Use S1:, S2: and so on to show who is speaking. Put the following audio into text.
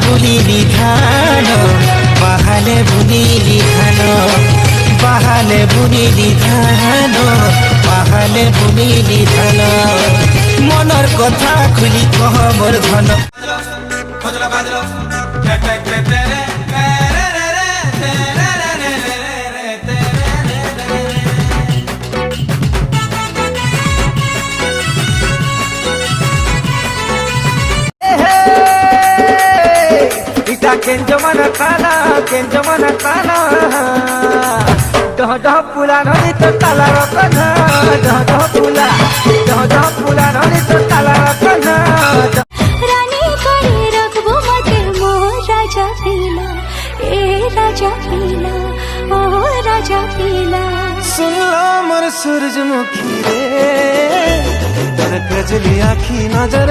S1: বুলিলি ধান বাহালে বুলিলি ধান বাহালে বুলিলি ধান বাহালে বুলিলি ধান মনৰ কথা খুলি কহ মোর ধন কেঞ্জো মানে কানা ডহ ডহ পুলা নদী তো তালার কানা ডহ ডহ পুলা নদী তো তালার কানা
S2: রানী করে রাখবো মাঝে মোর রাজা পিলা এ রাজা পিলা ও রাজা পিলা
S1: सुनलो मोर सूरजमुखी रे तोर कजली आखी नजर